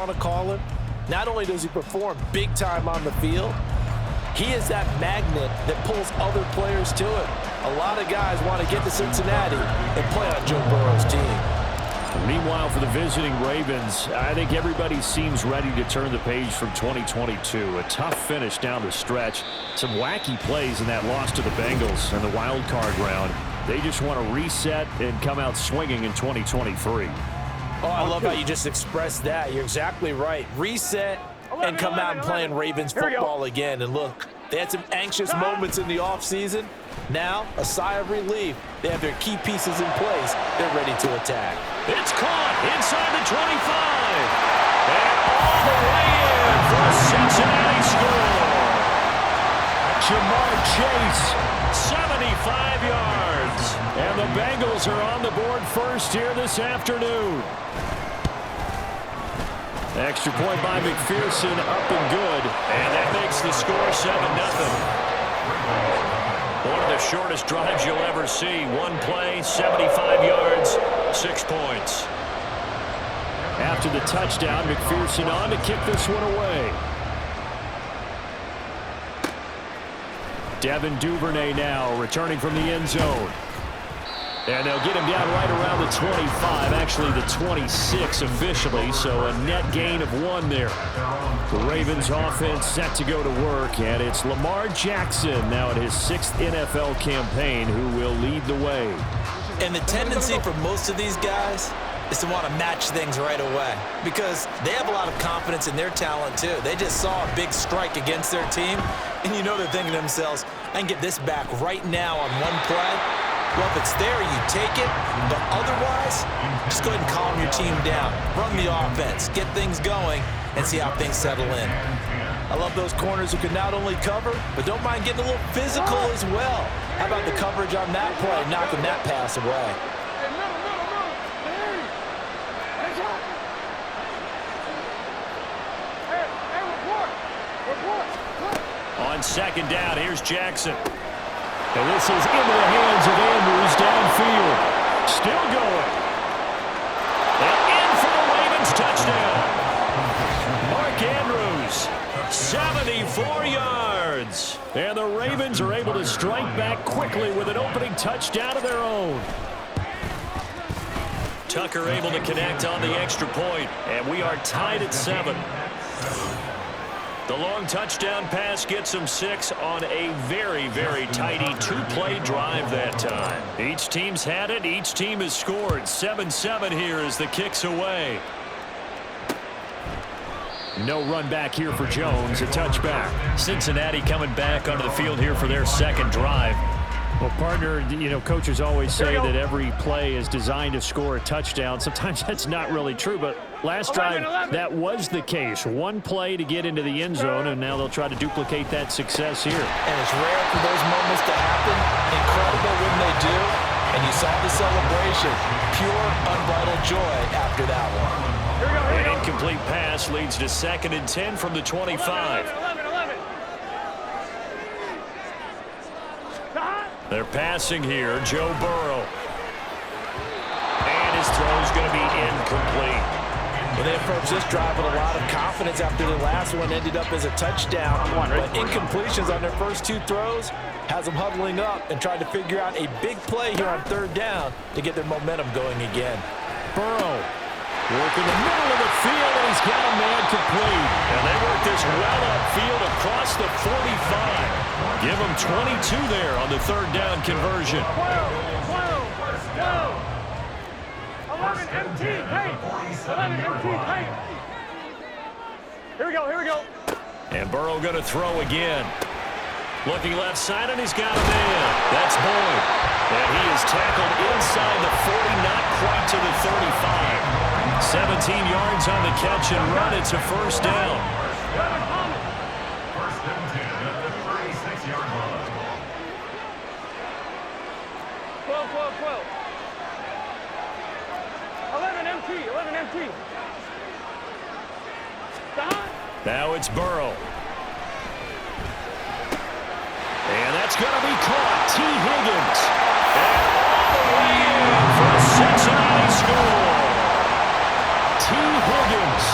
want to call him, not only does he perform big time on the field, he is that magnet that pulls other players to him. A lot of guys want to get to Cincinnati and play on Joe Burrow's team. Meanwhile, for the visiting Ravens, I think everybody seems ready to turn the page from 2022. A tough finish down the stretch. Some wacky plays in that loss to the Bengals in the wild card round. They just want to reset and come out swinging in 2023. Oh, I love how you just expressed that. You're exactly right. Reset and come out and playing Ravens football again. And look, they had some anxious moments in the offseason. Now, a sigh of relief. They have their key pieces in place. They're ready to attack. It's caught inside the 25. And all the way in for a Cincinnati score. Jamar Chase, 75 yards. And the Bengals are on the board first here this afternoon. Extra point by McPherson, up and good. And that makes the score 7-0. One of the shortest drives you'll ever see. One play, 75 yards, 6 points. After the touchdown, McPherson on to kick this one away. Devin Duvernay now returning from the end zone. And they'll get him down right around the 25, actually the 26 officially, so a net gain of 1 there. The Ravens offense set to go to work, and it's Lamar Jackson now at his 6th NFL campaign who will lead the way. And the tendency for most of these guys is to want to match things right away because they have a lot of confidence in their talent too. They just saw a big strike against their team, and you know they're thinking to themselves, I can get this back right now on one play. Well, if it's there, you take it, but otherwise, just go ahead and calm your team down. Run the offense, get things going, and see how things settle in. I love those corners who can not only cover, but don't mind getting a little physical as well. How about the coverage on that play, knocking that pass away? On second down, here's Jackson. And this is into the hands of Andrews downfield. Still going. And in for the Ravens touchdown. Mark Andrews, 74 yards. And the Ravens are able to strike back quickly with an opening touchdown of their own. Tucker able to connect on the extra point. And we are tied at 7. The long touchdown pass gets them 6 on a very, very tidy 2-play drive that time. Each team's had it. Each team has scored. 7-7 here as the kick's away. No run back here for Jones. A touchback. Cincinnati coming back onto the field here for their second drive. Well, partner, you know, coaches always say that every play is designed to score a touchdown. Sometimes that's not really true, but last drive, that was the case. One play to get into the end zone, and now they'll try to duplicate that success here. And it's rare for those moments to happen. Incredible when they do. And you saw the celebration. Pure, unbridled joy after that one. An incomplete pass leads to 2nd and 10 from the 25. They're passing here, Joe Burrow. And his throw's going to be incomplete. Well, they approach this drive with a lot of confidence after the last one ended up as a touchdown. But incompletions on their first 2 throws has them huddling up and trying to figure out a big play here on 3rd down to get their momentum going again. Burrow working the middle of the field, and he's got a man complete. And they work this well upfield across the 45. Give them 22 there on the 3rd down conversion. 11 MT paint. 11 MT paint. Here we go. And Burrow going to throw again. Looking left side, and he's got a man. That's Boyd. And he is tackled inside the 40, not quite to the 35. 17 yards on the catch and run. It's a first down. First and 10 at the 36-yard line. 12. 11 MT. Now it's Burrow. And that's going to be caught. T. Higgins. And all the way in for a Cincinnati score. T. Higgins,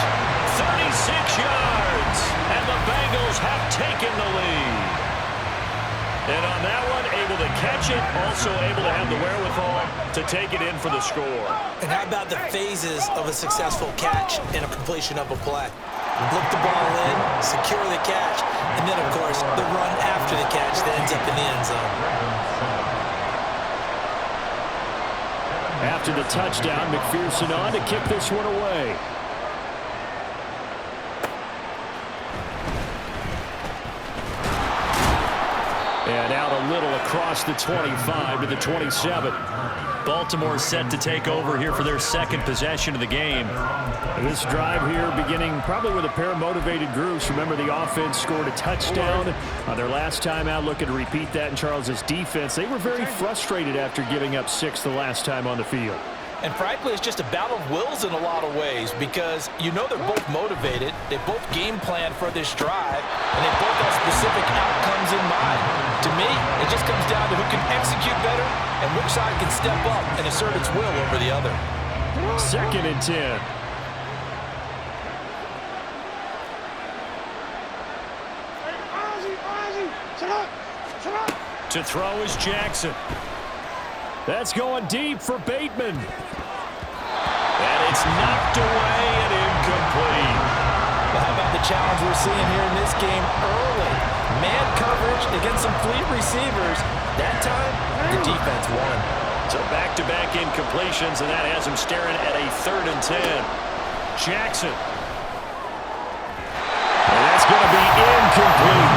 efficient, also able to have the wherewithal to take it in for the score. And how about the phases of a successful catch and a completion of a play? Look the ball in, secure the catch, and then, of course, the run after the catch that ends up in the end zone. After the touchdown, McPherson on to kick this one away. And out a little across the 25 to the 27. Baltimore set to take over here for their second possession of the game. This drive here beginning probably with a pair of motivated groups. Remember, the offense scored a touchdown on their last time out. Looking to repeat that in Charles's defense. They were very frustrated after giving up 6 the last time on the field. And frankly, it's just a battle of wills in a lot of ways because you know they're both motivated, they both game plan for this drive, and they both have specific outcomes in mind. To me, it just comes down to who can execute better and which side can step up and assert its will over the other. 2nd and 10. To throw is Jackson. That's going deep for Bateman. And it's knocked away and incomplete. Well, how about the challenge we're seeing here in this game early? Man coverage against some fleet receivers. That time, the defense won. So back-to-back incompletions, and that has him staring at a 3rd and 10. Jackson. And that's going to be incomplete.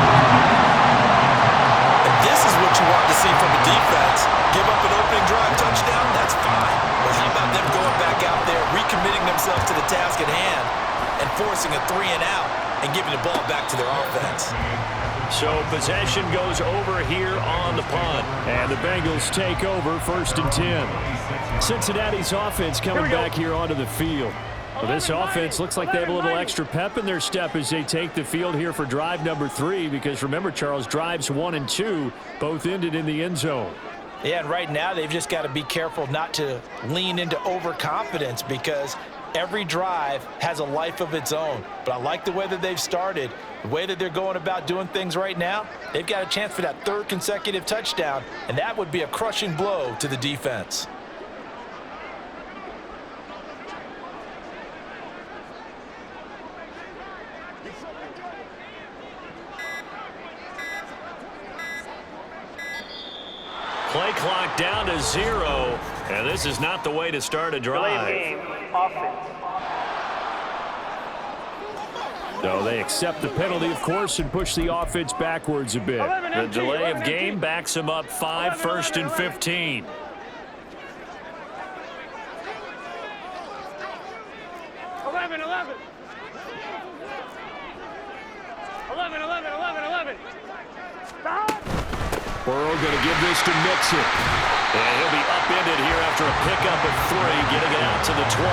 And this is what you want to see from a defense. Give up an opening drive touchdown, that's fine. But how about them going back out there, recommitting themselves to the task at hand, and forcing a 3-and-out and giving the ball back to their offense? So possession goes over here on the punt. And the Bengals take over 1st and 10. Cincinnati's offense coming back here onto the field. Well, this offense looks like they have a little extra pep in their step as they take the field here for drive number 3. Because remember, Charles, drives 1 and 2 both ended in the end zone. Yeah, and right now they've just got to be careful not to lean into overconfidence because every drive has a life of its own. But I like the way that they've started, the way that they're going about doing things right now. They've got a chance for that 3rd consecutive touchdown, and that would be a crushing blow to the defense. Play clock down to 0, and this is not the way to start a drive. So they accept the penalty, of course, and push the offense backwards a bit. The delay of game backs them up 5, 1st and 15. Burrow going to give this to Mixon. And he'll be upended here after a pickup of 3, getting it out to the 25.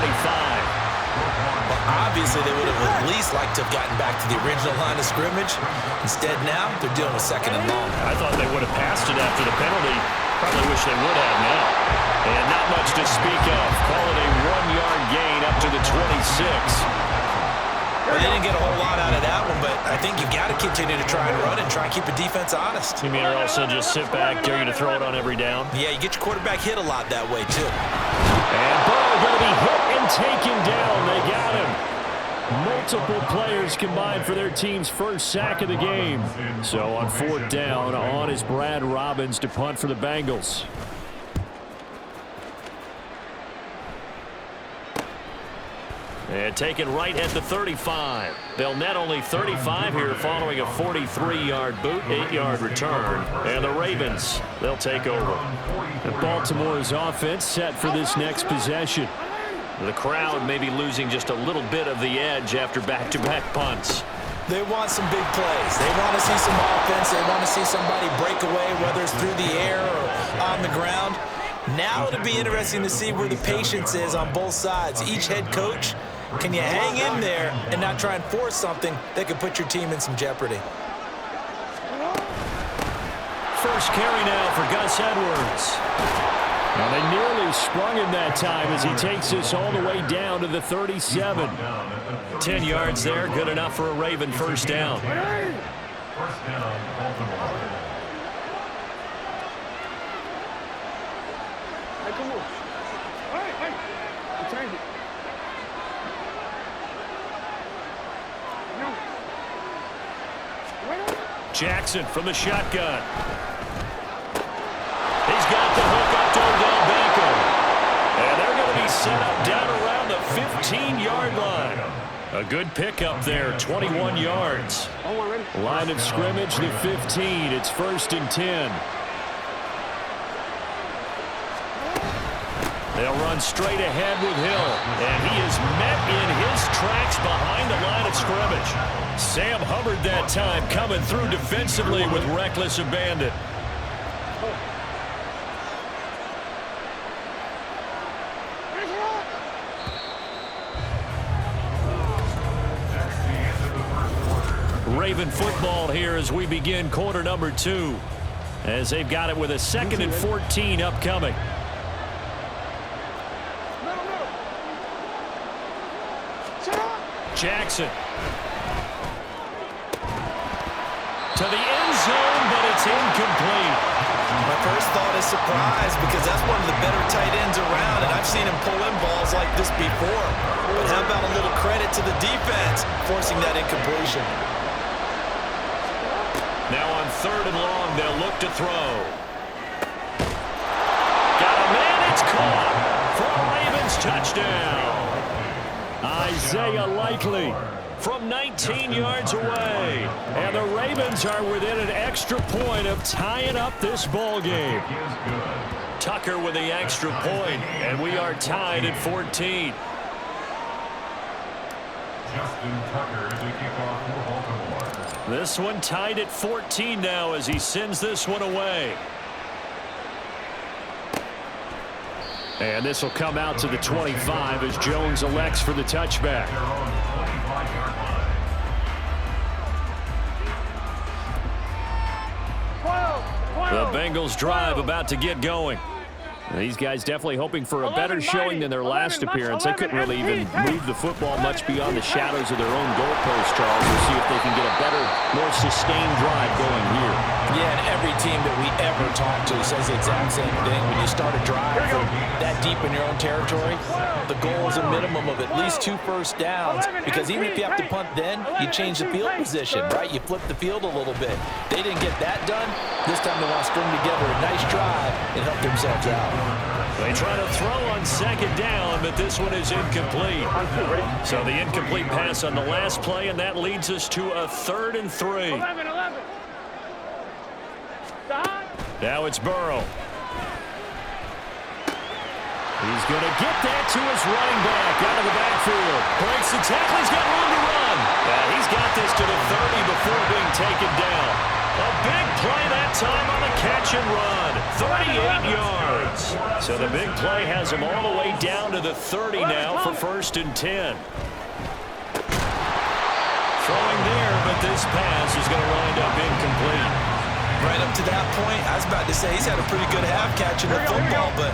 Well, obviously, they would have at least liked to have gotten back to the original line of scrimmage. Instead, now they're dealing with 2nd and long. I thought they would have passed it after the penalty. Probably wish they would have now. And not much to speak of. Call it a 1-yard gain up to the 26. Well, they didn't get a whole lot out of that one, but I think you've got to continue to try and run and try and keep the defense honest. You mean, or also just sit back, dare you to throw it on every down? Yeah, you get your quarterback hit a lot that way, too. And Burrow going to be hit and taken down. They got him. Multiple players combined for their team's first sack of the game. So on 4th down, on is Brad Robbins to punt for the Bengals. And taken right at the 35. They'll net only 35 here following a 43-yard boot, 8-yard return. And the Ravens, they'll take over. And Baltimore's offense set for this next possession. The crowd may be losing just a little bit of the edge after back-to-back punts. They want some big plays. They want to see some offense. They want to see somebody break away, whether it's through the air or on the ground. Now it'll be interesting to see where the patience is on both sides. Each head coach, can you hang in there and not try and force something that could put your team in some jeopardy? First carry now for Gus Edwards. Now they nearly sprung him that time as he takes this all the way down to the 37. 10 yards there, good enough for a Raven first down. First down, Baltimore. Hey, come on. Hey. You change it. No. Wait on. Jackson from the shotgun. He's got the hook up to Odell Beckham. And they're going to be set up down around the 15-yard line. A good pickup there, 21 yards. Line of scrimmage, the 15. It's 1st and 10. They'll run straight ahead with Hill. And he is met in his tracks behind the line of scrimmage. Sam Hubbard that time coming through defensively with reckless abandon. Raven football here as we begin quarter number 2. As they've got it with a 2nd and 14 upcoming. Jackson. To the end zone, but it's incomplete. My first thought is surprise because that's one of the better tight ends around, and I've seen him pull in balls like this before. But how about a little credit to the defense forcing that incompletion? Now on 3rd and long, they'll look to throw. Got a man, it's caught for a Ravens touchdown. Isaiah Likely from 19 yards away. And the Ravens are within an extra point of tying up this ball game. Tucker with the extra point, and we are tied at 14. Justin Tucker to kick off for Baltimore. This one tied at 14 now as he sends this one away. And this will come out to the 25 as Jones elects for the touchback. The Bengals drive about to get going. These guys definitely hoping for a better showing than their last appearance. They couldn't really even move the football much beyond the shadows of their own goalpost, Charles. We'll see if they can get a better, more sustained drive going here. Yeah, and every team that we ever talk to says the exact same thing. When you start a drive from that deep in your own territory, the goal is a minimum of at least 2 first downs, because even if you have to punt then, you change the field position, right? You flip the field a little bit. They didn't get that done. This time they want to string together a nice drive and help themselves out. They try to throw on 2nd down, but this one is incomplete. So the incomplete pass on the last play, and that leads us to a 3rd and 3. 11. Now it's Burrow. He's going to get that to his running back out of the backfield. Breaks the tackle. He's got room to run. He's got this to the 30 before being taken down. A big play that time on the catch and run. 38 yards. So the big play has him all the way down to the 30 now for 1st and 10. Throwing there, but this pass is going to wind up incomplete. Right up to that point, I was about to say he's had a pretty good half catching the football, but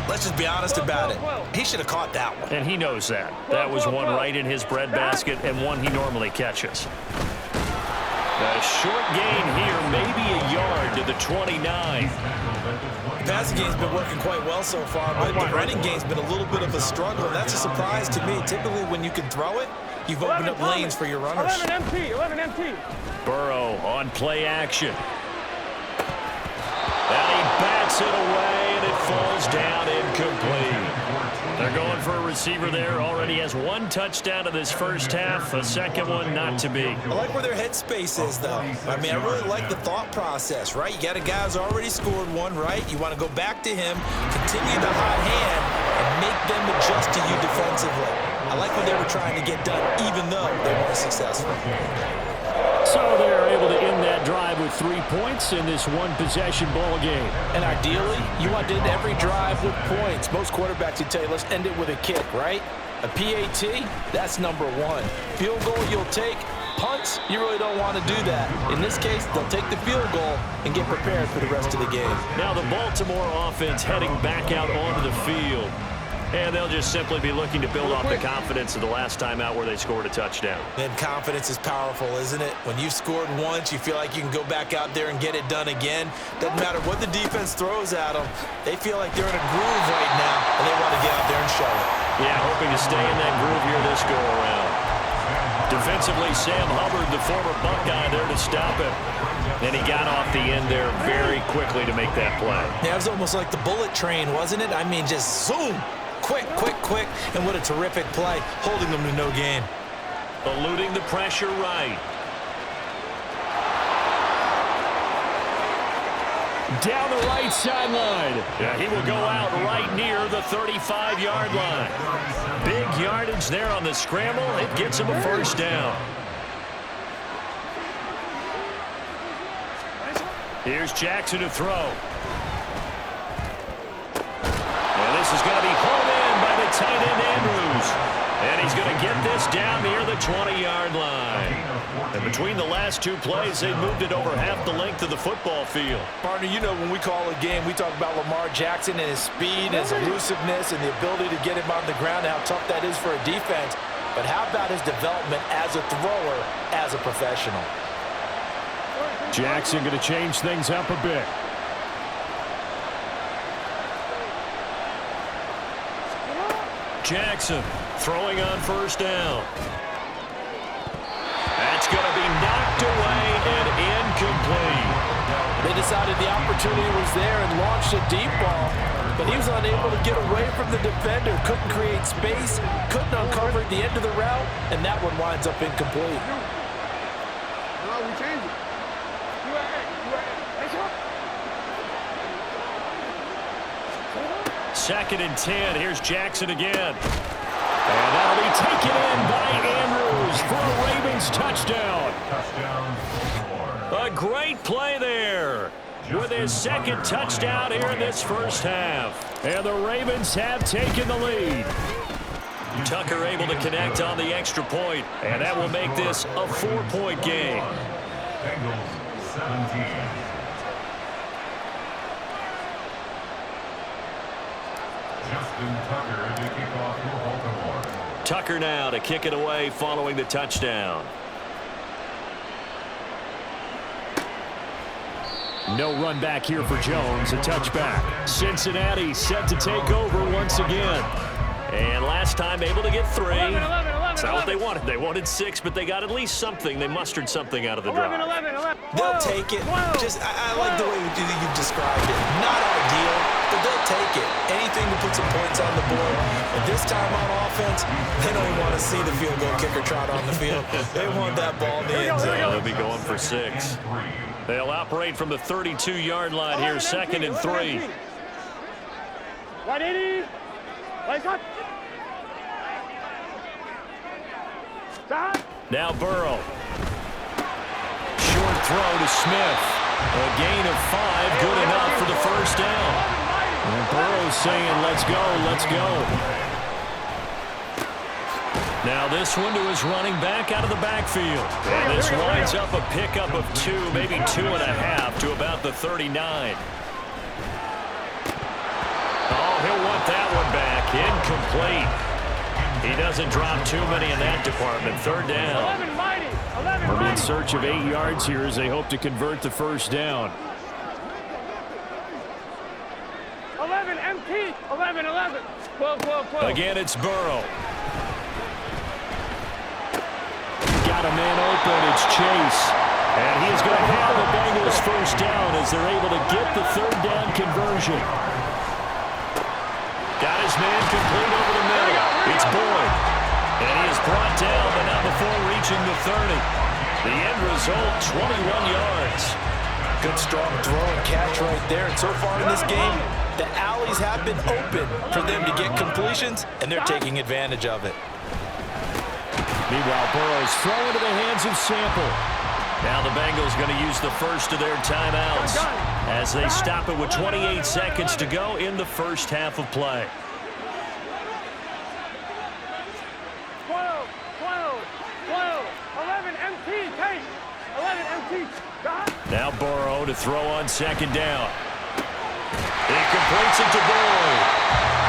let's just be honest about it. He should have caught that one. And he knows that. That was one right in his breadbasket and one he normally catches. A short gain here, maybe a yard to the 29. The passing game's been working quite well so far, but the running game's been a little bit of a struggle, and that's a surprise to me. Typically, when you can throw it, you've opened up lanes for your runners. 11 MT. Burrow on play action. And he bats it away, and it falls down incomplete. They're going for a receiver there. Already has 1 touchdown in this first half. A second one not to be. I like where their headspace is, though. I mean, I really like the thought process, right? You got a guy who's already scored one, right? You want to go back to him, continue the hot hand, and make them adjust to you defensively. I like what they were trying to get done, even though they weren't successful. So they're able to end that drive with 3 points in this one-possession ball game. And ideally, you want to end every drive with points. Most quarterbacks would tell you, let's end it with a kick, right? A PAT, that's number 1. Field goal you'll take. Punts, you really don't want to do that. In this case, they'll take the field goal and get prepared for the rest of the game. Now the Baltimore offense heading back out onto the field. And they'll just simply be looking to build off the confidence of the last time out where they scored a touchdown. And confidence is powerful, isn't it? When you've scored once, you feel like you can go back out there and get it done again. Doesn't matter what the defense throws at them. They feel like they're in a groove right now, and they want to get out there and show it. Yeah, hoping to stay in that groove here this go-around. Defensively, Sam Hubbard, the former Buckeye, there to stop him. And he got off the end there very quickly to make that play. Yeah, it was almost like the bullet train, wasn't it? I mean, just zoom. Quick, quick, quick. And what a terrific play, holding them to no gain. Eluding the pressure right. Down the right sideline. Yeah, he will go out right near the 35-yard line. Big yardage there on the scramble. It gets him a first down. Here's Jackson to throw. And this is going to be pulled in by the tight end Andrews. And he's going to get this down near the 20-yard line. And between the last two plays, they moved it over half the length of the football field. Partner, you know when we call a game, we talk about Lamar Jackson and his speed, his elusiveness, and the ability to get him on the ground and how tough that is for a defense. But how about his development as a thrower, as a professional? Jackson going to change things up a bit. Jackson throwing on first down. That's going to be knocked away and incomplete. They decided the opportunity was there and launched a deep ball, but he was unable to get away from the defender, couldn't create space, couldn't uncover at the end of the route, and that one winds up incomplete. We change it. Second and 10. Here's Jackson again. And that'll be taken in by Andrews for a Ravens touchdown. A great play there with his second touchdown here in this first half. And the Ravens have taken the lead. Tucker able to connect on the extra point, and that will make this a 4-point game. Bengals 17. Justin Tucker to kick off for Baltimore. Tucker now to kick it away following the touchdown. No run back here for Jones, a touchback. Cincinnati set to take over once again. And last time able to get 3. 11, That's not what they wanted. They wanted 6, but they got at least something. They mustered something out of the drive. 11. They'll take it. Just, I like the way you described it. Not ideal, but they'll take it. Anything to put some points on the board. And this time on offense, they don't even want to see the field goal kicker trot on the field. They want that ball in the end zone. They'll be going for 6. They'll operate from the 32-yard line here, second and 3. 180. Lights up. Stop. Now Burrow. Short throw to Smith. A gain of 5, good enough for the first down. And Burrow's saying, let's go, let's go. Now this one to his running back out of the backfield. And this winds up a pickup of 2, maybe 2.5 to about the 39. Oh, he'll want that one back. Incomplete. He doesn't drop too many in that department. Third down. 11 mighty. 11 We're in mighty. search of 8 yards here as they hope to convert the first down. 11 MT. 11. 12. Again, it's Burrow. Got a man open. It's Chase. And he is going to have the Bengals first down as they're able to get the third down conversion. Got his man complete over the middle. It's Boyd. And he is brought down, but not before reaching the 30. The end result, 21 yards. Good strong throw and catch right there. And so far in this game, the alleys have been open for them to get completions, and they're taking advantage of it. Meanwhile, Burrow's throw into the hands of Sample. Now the Bengals going to use the first of their timeouts as they stop it with 28 seconds to go in the first half of play. 12. 11 MT. Take. 11 MT. Stop. Now Burrow to throw on second down. He completes it to Boyd.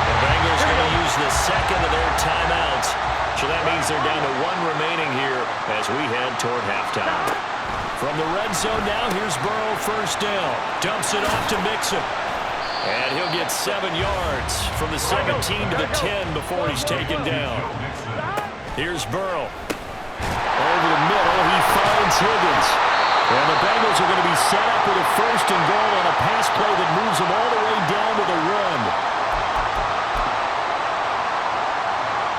The Bengals going to use the second of their timeouts. So that means they're down to one remaining here as we head toward halftime. From the red zone now, here's Burrow first down. Dumps it off to Mixon. And he'll get 7 yards from the 17 to the 10 before he's taken down. Here's Burrow. Over the middle, he finds Higgins. And the Bengals are going to be set up with a first and goal on a pass play that moves them all the way down to the run.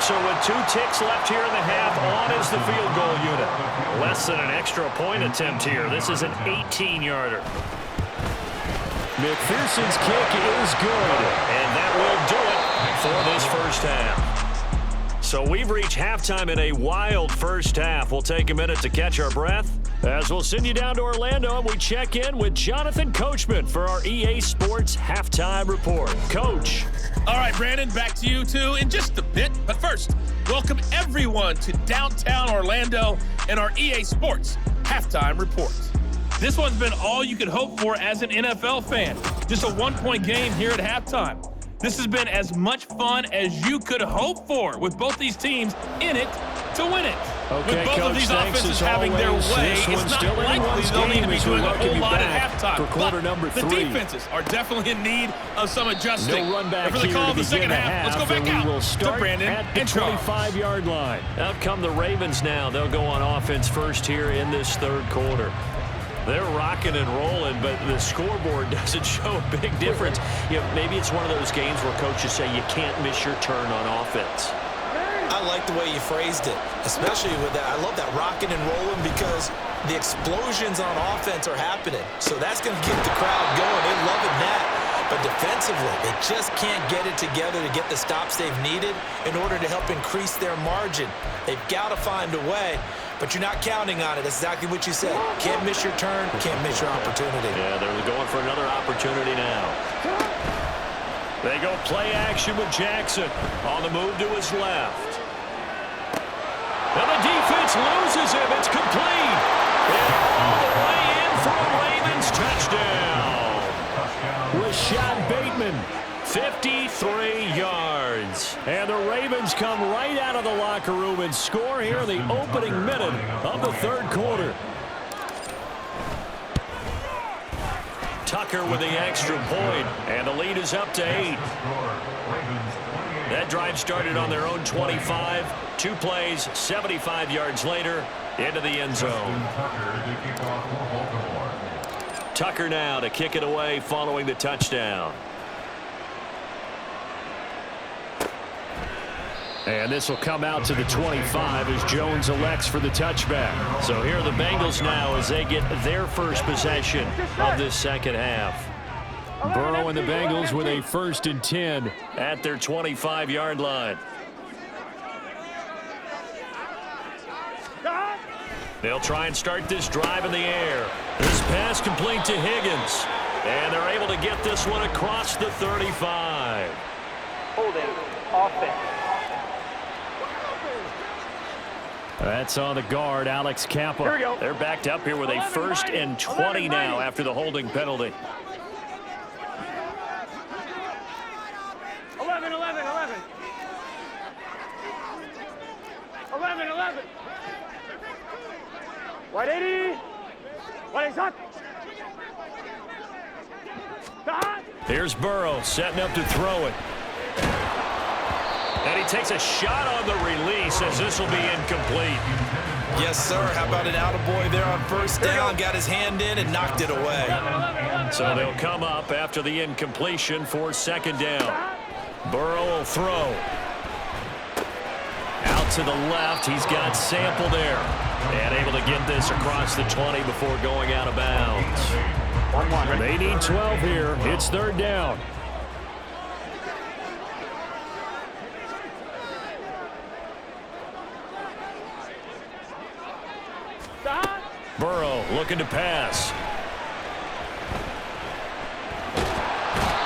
So with 2 ticks left here in the half, on is the field goal unit. Less than an extra point attempt here. This is an 18-yarder. McPherson's kick is good. And that will do it for this first half. So we've reached halftime in a wild first half. We'll take a minute to catch our breath as we'll send you down to Orlando and we check in with Jonathan Coachman for our EA Sports Halftime Report. Coach. All right, Brandon, back to you two in just a bit. But first, welcome everyone to downtown Orlando and our EA Sports Halftime Report. This one's been all you could hope for as an NFL fan. Just a 1-point game here at halftime. This has been as much fun as you could hope for with both these teams in it to win it. Okay, with both Coach, of these offenses having their way, it's not likely they'll need to be doing a whole lot at halftime. For quarter number 3. The defenses are definitely in need of some adjusting. No run back and for the call of the second half, let's go back out to Brandon at the and Charles. 25-yard line. Out come the Ravens now. They'll go on offense first here in this third quarter. They're rocking and rolling, but the scoreboard doesn't show a big difference. You know, maybe it's one of those games where coaches say you can't miss your turn on offense. I like the way you phrased it, especially with that. I love that rocking and rolling because the explosions on offense are happening. So that's going to get the crowd going. They're loving that. But defensively, they just can't get it together to get the stops they've needed in order to help increase their margin. They've got to find a way, but you're not counting on it. That's exactly what you said. Can't miss your turn, can't miss your opportunity. Yeah, they're going for another opportunity now. They go play action with Jackson on the move to his left. And the defense loses him. It's complete. And all the way in for a Ravens touchdown. Rashad Bateman, 53 yards. And the Ravens come right out of the locker room and score here in the opening minute of the third quarter. Tucker with the extra point, and the lead is up to 8. That drive started on their own 25. 2 plays, 75 yards later, into the end zone. Tucker now to kick it away following the touchdown. And this will come out to the 25 as Jones elects for the touchback. So here are the Bengals now as they get their first possession of this second half. Burrow and the Bengals with a 1st and 10 at their 25-yard line. They'll try and start this drive in the air. This pass complete to Higgins. And they're able to get this one across the 35. Holding offense. That's on the guard, Alex Kappa. Here we go. They're backed up here with a 1st and 20 now after the holding penalty. 11. 11. White 80. White shot. Here's Burrow setting up to throw it. And he takes a shot on the release as this will be incomplete. Yes, sir. How about an attaboy there on first down? Got his hand in and knocked it away. So they'll come up after the incompletion for second down. Burrow will throw. Out to the left. He's got Sample there. And able to get this across the 20 before going out of bounds. They need 12 here. It's 3rd down. Burrow looking to pass.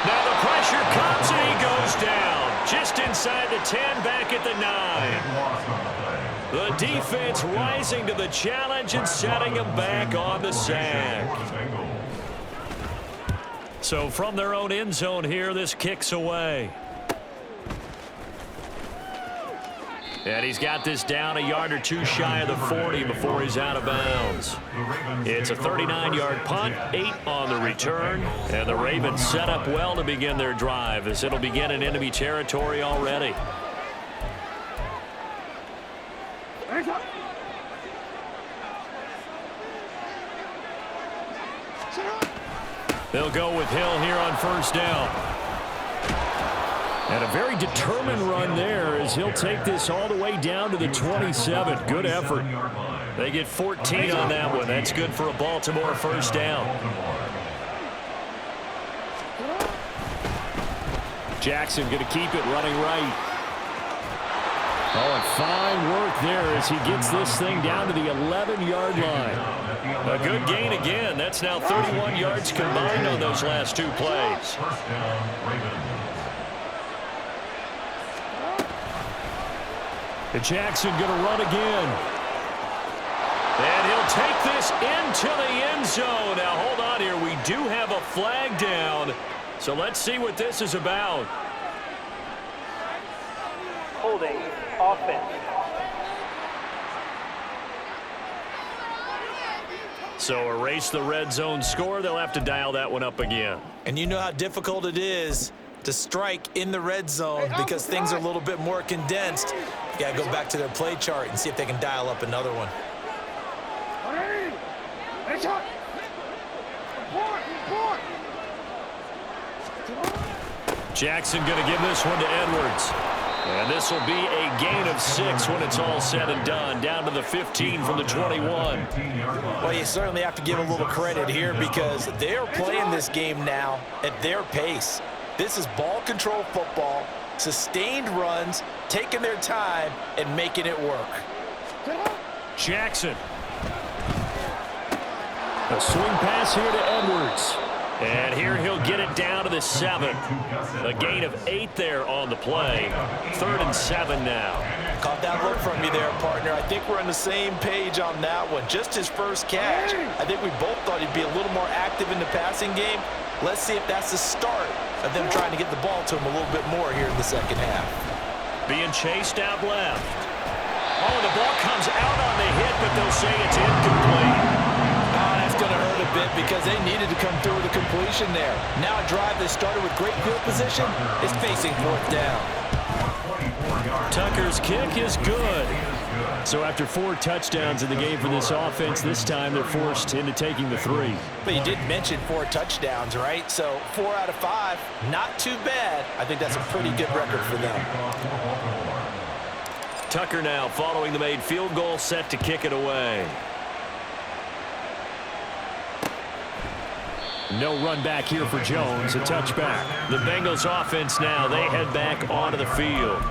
Now the pressure comes and he goes down. Just inside the 10, back at the 9. The defense rising to the challenge and setting him back on the sack. So from their own end zone here, this kicks away. And he's got this down a yard or two shy of the 40 before he's out of bounds. It's a 39-yard punt, 8 on the return, and the Ravens set up well to begin their drive as it'll begin in enemy territory already. They'll go with Hill here on first down. And a very determined run there as he'll take this all the way down to the 27. Good effort. They get 14 on that one. That's good for a Baltimore first down. Jackson going to keep it running right. Oh, and fine work there as he gets this thing down to the 11-yard line. A good gain again. That's now 31 yards combined on those last two plays. First down, Ravens. And Jackson going to run again. And he'll take this into the end zone. Now, hold on here. We do have a flag down. So let's see what this is about. Holding. Offense. So erase the red zone score. They'll have to dial that one up again. And you know how difficult it is to strike in the red zone because things are a little bit more condensed. You got to go back to their play chart and see if they can dial up another one. Jackson going to give this one to Edwards. And this will be a gain of 6 when it's all said and done, down to the 15 from the 21. Well, you certainly have to give a little credit here because they're playing this game now at their pace. This is ball control football, sustained runs, taking their time, and making it work. Jackson. A swing pass here to Edwards. And here he'll get it down to the 7. A gain of 8 there on the play. 3rd and 7 now. Caught that look from you there, partner. I think we're on the same page on that one. Just his first catch. I think we both thought he'd be a little more active in the passing game. Let's see if that's the start of them trying to get the ball to him a little bit more here in the second half. Being chased out left. Oh, the ball comes out on the hit, but they'll say it's incomplete. That's going to hurt a bit because they needed to come through with a completion there. Now a drive that started with great field position is facing 4th down. Tucker's kick is good. So after 4 touchdowns in the game for this offense, this time they're forced into taking the 3. But you did mention 4 touchdowns, right? So 4 out of 5, not too bad. I think that's a pretty good record for them. Tucker now following the made field goal, set to kick it away. No run back here for Jones, a touchback. The Bengals offense now, they head back onto the field.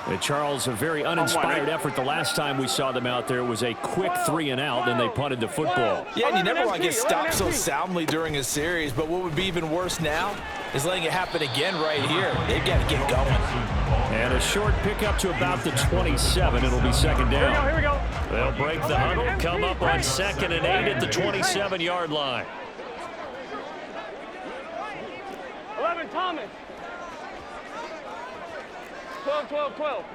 And Charles, a very uninspired effort. The last time we saw them out there was a quick 3 and out, then they punted the football. Yeah, and you never want to get stopped so soundly during a series, but what would be even worse now is letting it happen again right here. They've got to get going. And a short pickup to about the 27. It'll be 2nd down. Here we go. They'll break the huddle, come up on 2nd and 8 at the 27-yard line. 11, Thomas. 12.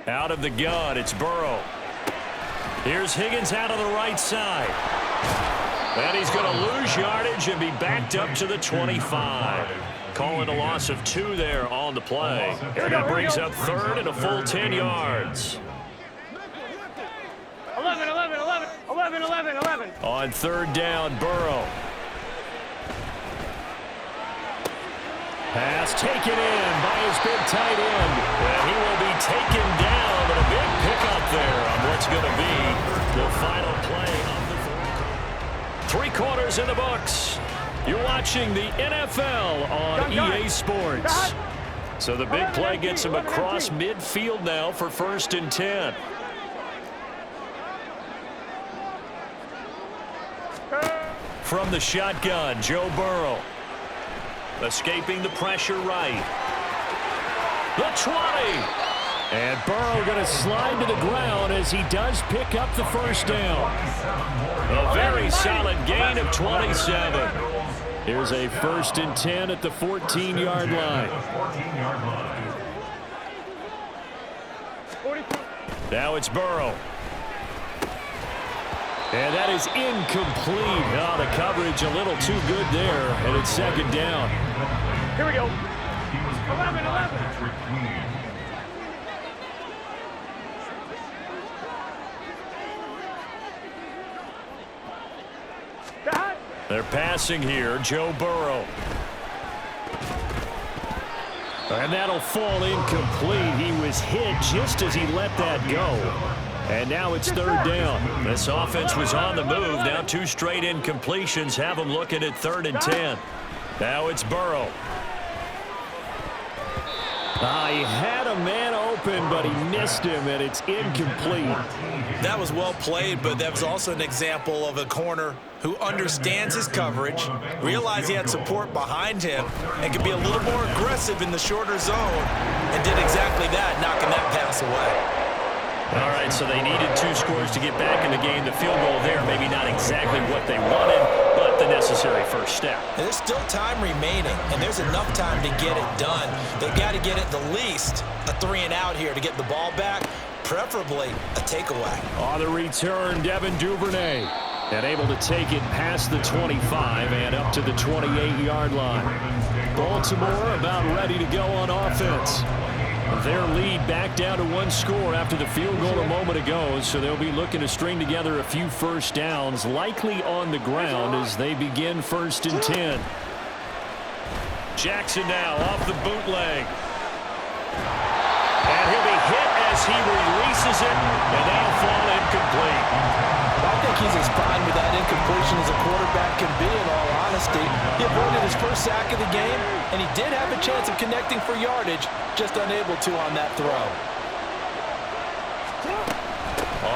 Out of the gun, it's Burrow. Here's Higgins out on the right side. And he's going to lose yardage and be backed up to the 25. Calling a loss of 2 there on the play. And that brings up 3rd and a full 10 yards. 11. On 3rd down, Burrow. Pass taken in by his big tight end. And he will be taken down, but a big pickup there on what's going to be the final play of the 3 quarters in the books. You're watching the NFL on EA Sports. So the big play gets him across midfield now for 1st and 10. From the shotgun, Joe Burrow. Escaping the pressure right. The 20. And Burrow going to slide to the ground as he does pick up the first down. A very solid gain of 27. Here's a 1st and 10 at the 14-yard line. Now it's Burrow. And that is incomplete. Oh, the coverage a little too good there, and it's 2nd down. Here we go. 11. They're passing here, Joe Burrow. And that'll fall incomplete. He was hit just as he let that go. And now it's 3rd down. This offense was on the move. Now 2 straight incompletions have them looking at 3rd and 10. Now it's Burrow. He had a man open, but he missed him, and it's incomplete. That was well played, but that was also an example of a corner who understands his coverage, realized he had support behind him, and could be a little more aggressive in the shorter zone, and did exactly that, knocking that pass away. All right, so they needed 2 scores to get back in the game. The field goal there, maybe not exactly what they wanted, but the necessary first step. And there's still time remaining, and there's enough time to get it done. They've got to get at the least a 3-and-out here to get the ball back, preferably a takeaway. On the return, Devin Duvernay. And able to take it past the 25 and up to the 28-yard line. Baltimore about ready to go on offense. Their lead back down to 1 score after the field goal a moment ago, so they'll be looking to string together a few first downs, likely on the ground as they begin 1st and 10. Jackson now off the bootleg. And he'll be hit as he releases it, and that'll fall incomplete. I think he's as fine with that incompletion as a quarterback can be, in all honesty. He avoided his first sack of the game, and he did have a chance of connecting for yardage, just unable to on that throw.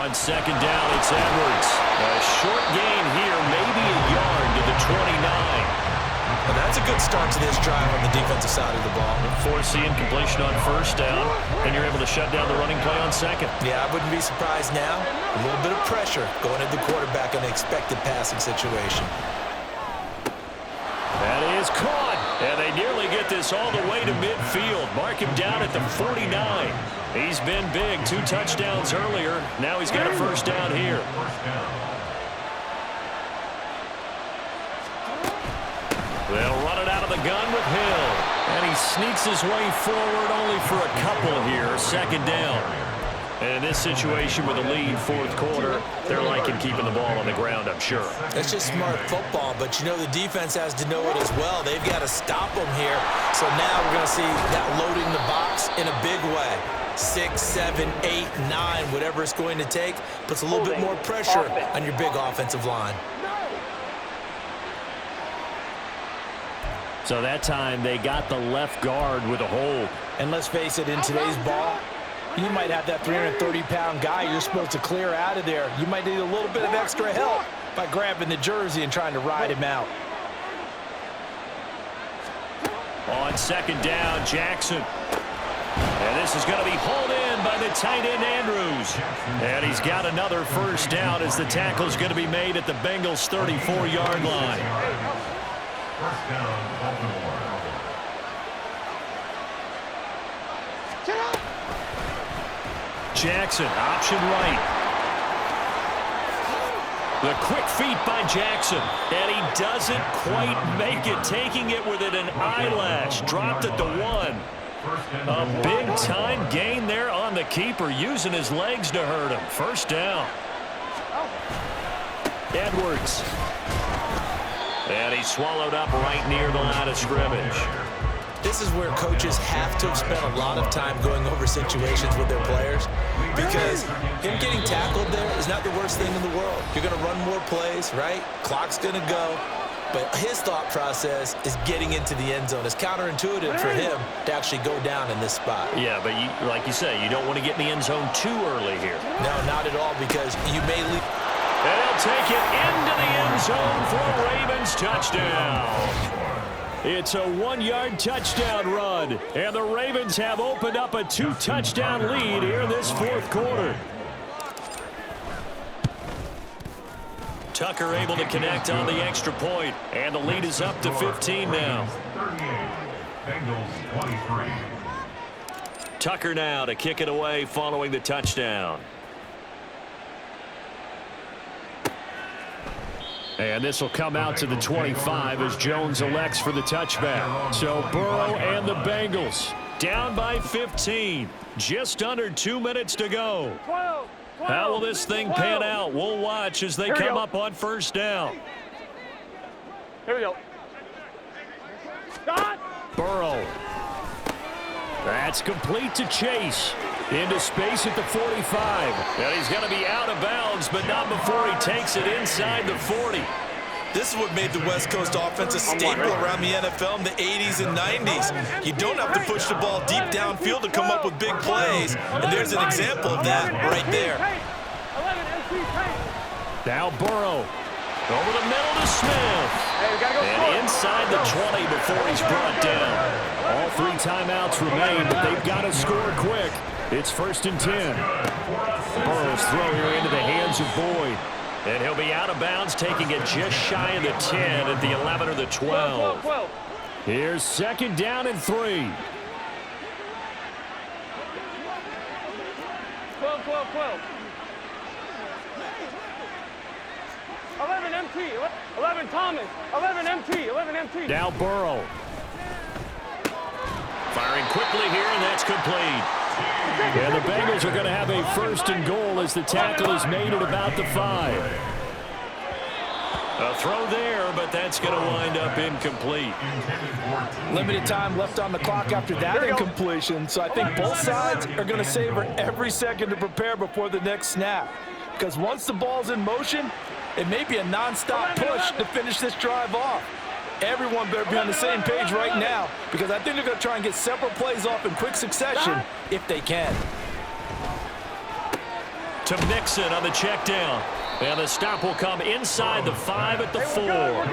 On 2nd down, it's Edwards. A short gain here, maybe a yard to the 29. Well, that's a good start to this drive on the defensive side of the ball. Force the incompletion on 1st down, and you're able to shut down the running play on 2nd. Yeah, I wouldn't be surprised now. A little bit of pressure going at the quarterback in an expected passing situation. That is caught, and they nearly get this all the way to midfield. Mark him down at the 49. He's been big, 2 touchdowns earlier. Now he's got a 1st down here. They'll run it out of the gun with Hill. And he sneaks his way forward only for a couple here. 2nd down. And in this situation with a lead 4th quarter, they're liking keeping the ball on the ground, I'm sure. That's just smart football, but you know the defense has to know it as well. They've got to stop them here. So now we're going to see that loading the box in a big way. 6, 7, 8, 9, whatever it's going to take, puts a little bit more pressure on your big offensive line. So that time they got the left guard with a hold. And let's face it, in today's ball, you might have that 330-pound guy you're supposed to clear out of there. You might need a little bit of extra help by grabbing the jersey and trying to ride him out. On 2nd down, Jackson. And this is going to be hauled in by the tight end, Andrews. And he's got another 1st down as the tackle's going to be made at the Bengals' 34-yard line. 1st down, Baltimore. Jackson, option right. The quick feet by Jackson. And he doesn't quite make it, taking it within an eyelash. Dropped at the 1. A big-time gain there on the keeper, using his legs to hurt him. 1st down. Edwards. And he's swallowed up right near the line of scrimmage. This is where coaches have to have spent a lot of time going over situations with their players, because him getting tackled there is not the worst thing in the world. You're going to run more plays, right? Clock's going to go. But his thought process is getting into the end zone. It's counterintuitive for him to actually go down in this spot. Yeah, but like you say, you don't want to get in the end zone too early here. No, not at all, because you may leave. And he'll take it into the end zone for a Ravens touchdown. It's a 1-yard touchdown run, and the Ravens have opened up a 2-touchdown lead here in this fourth quarter. Tucker able to connect on the extra point, and the lead is up to 15 now. 38, Bengals 23. Tucker now to kick it away following the touchdown. And this will come out to the 25 as Jones elects for the touchback. So Burrow and the Bengals down by 15. Just under 2 minutes to go. How will this thing pan out? We'll watch as they come up on first down. Here we go. Stop. Burrow. That's complete to Chase. Into space at the 45. And he's going to be out of bounds, but not before he takes it inside the 40. This is what made the West Coast offense a staple around the NFL in the 80s and 90s. You don't have to push the ball deep downfield to come up with big plays, and there's an example of that right there. Now Burrow. Over the middle to Smith. And inside the 20 before he's brought down. All 3 timeouts remain, but they've got to score quick. It's 1st and 10. Burrow's throw here into the hands of Boyd. And he'll be out of bounds, taking it just shy of the 10 at the 11 or the 12. Here's 2nd down and 3. 12. 11 MT. 11 Thomas. 11 MT. 11 MT. Now Burrow. Firing quickly here, and that's complete. And the Bengals are going to have a 1st and goal as the tackle is made at about the 5. A throw there, but that's going to wind up incomplete. Limited time left on the clock after that incompletion, so I think both sides are going to savor every second to prepare before the next snap. Because once the ball's in motion, it may be a non-stop push to finish this drive off. Everyone better be on the same page right now, because I think they're going to try and get several plays off in quick succession if they can. To Mixon on the check down. And the stop will come inside the 5 at the 4.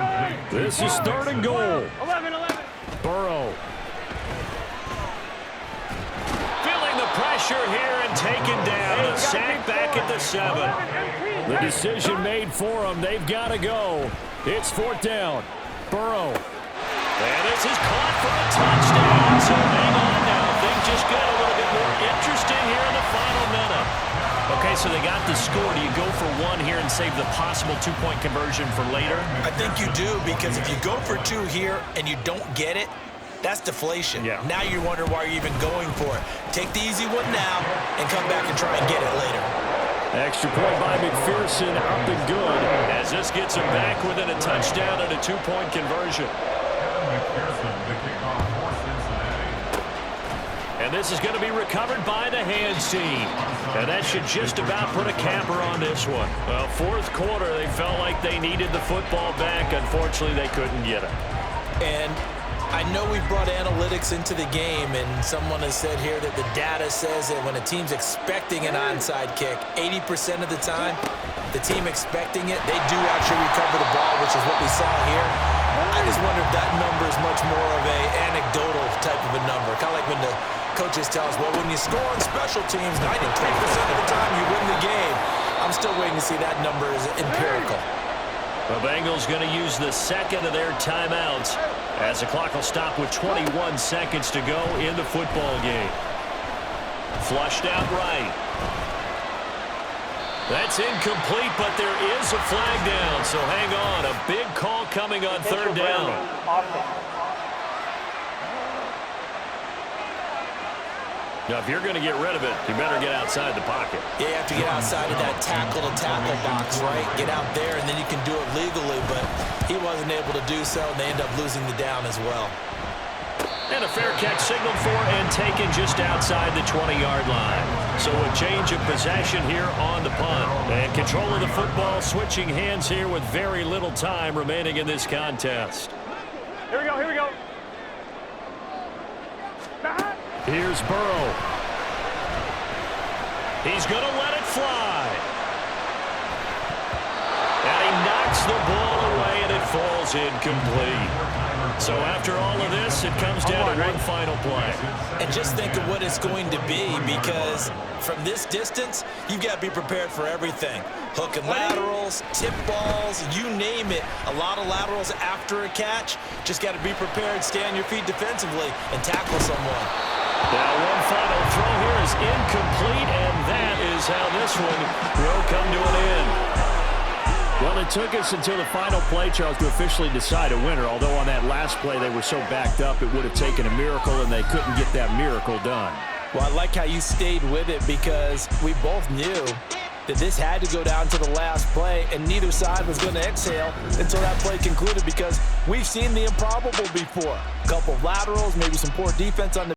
This is 3rd and goal. 11. Burrow. Feeling the pressure here and taken down. A sack back at the 7. The decision made for them. They've got to go. It's 4th down. Burrow. And this is caught for a touchdown. So hang on now. Things just got a little bit more interesting here in the final minute. Okay, so they got the score. Do you go for 1 here and save the possible 2-point conversion for later? I think you do, because if you go for 2 here and you don't get it, that's deflation. Yeah. Now you wonder why you're even going for it. Take the easy one now and come back and try and get it later. Extra point by McPherson, up and good, as this gets him back within a touchdown and a 2-point conversion. McPherson, the kickoff for Cincinnati. And this is going to be recovered by the hands team. And that should just about put a capper on this one. Well, 4th quarter, they felt like they needed the football back. Unfortunately, they couldn't get it. And I know we brought analytics into the game, and someone has said here that the data says that when a team's expecting an onside kick, 80% of the time, the team expecting it, they do actually recover the ball, which is what we saw here. I just wonder if that number is much more of a anecdotal type of a number. Kind of like when the coaches tell us, well, when you score on special teams, 93% of the time you win the game. I'm still waiting to see that number is empirical. The Bengals going to use the 2nd of their timeouts as the clock will stop with 21 seconds to go in the football game. Flushed out right. That's incomplete, but there is a flag down, so hang on. A big call coming on 3rd down. Now, if you're going to get rid of it, you better get outside the pocket. Yeah, you have to get outside of that tackle-to-tackle box, right? Get out there, and then you can do it legally, but he wasn't able to do so, and they end up losing the down as well. And a fair catch signaled for and taken just outside the 20-yard line. So a change of possession here on the punt. And control of the football switching hands here with very little time remaining in this contest. Here we go. Here's Burrow. He's going to let it fly. And he knocks the ball away, and it falls incomplete. So after all of this, it comes down to one final play. And just think of what it's going to be, because from this distance, you've got to be prepared for everything. Hook and laterals, tip balls, you name it. A lot of laterals after a catch. Just got to be prepared, stay on your feet defensively, and tackle someone. Now one final throw here is incomplete, and that is how this one will come to an end. Well, it took us until the final play, Charles, to officially decide a winner. Although on that last play they were so backed up, it would have taken a miracle, and they couldn't get that miracle done. Well, I like how you stayed with it, because we both knew that this had to go down to the last play, and neither side was going to exhale until that play concluded, because we've seen the improbable before. A couple of laterals, maybe some poor defense on the